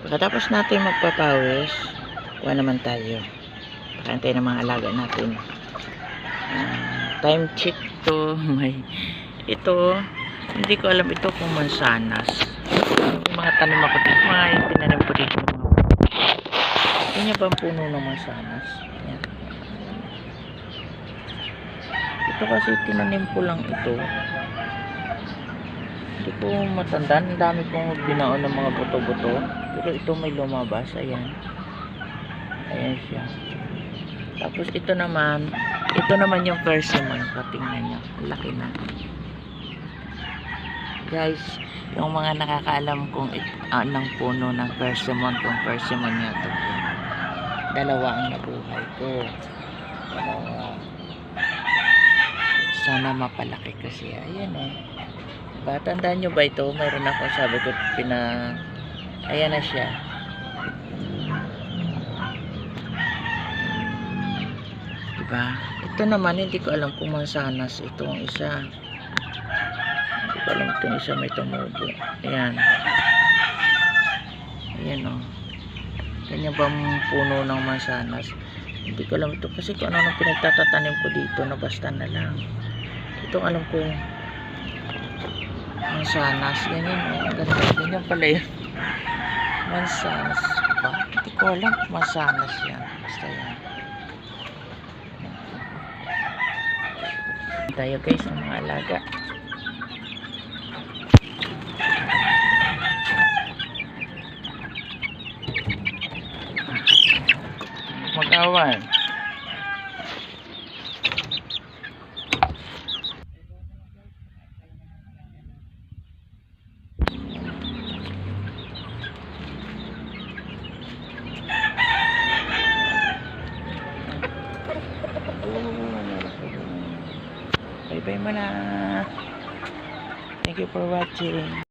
Pagkatapos natin magpapawis, kuha naman tayo. Pakantay ng mga alaga natin. Time check to. Ito, hindi ko alam ito kung mansanas. Yung mga tanim ako dito, mga tinanim ko dito. Hindi ba ang puno ng mansanas? Yan. Ito kasi tinanim ko lang ito. Hindi ko matandaan. Ang dami kong binaon ng mga buto-buto. Pero ito may lumabas. Ayan. Ayan siya. Tapos ito naman yung persimmon. Patingnan nyo. Laki na. Guys, yung mga nakakaalam kung anong puno ng persimmon, kung persimmon nyo ito. Dalawa ang nabuhay ko. Dalawa. Sana mapalaki kasi. Ayan eh. Diba? Tandaan nyo ba ito? Mayroon ako sabi ko ayan na siya. Diba? Ito naman hindi ko alam kung mansanas itong isa. Hindi ko alam itong isa may tumubo. Ayan. Ayan o. Ganyan ba ang puno ng mansanas? Hindi ko alam ito kasi kung ano nang pinagtatatanim ko dito na basta na lang. Itong alam ko mansanas. Ganyan o. Ganyan pala yun. Mansanas ba? Hindi ko alam mansanas yan. Basta yan. Tayo guys ang mga alaga. Mag-awan. Bye bye muna. Thank you for watching.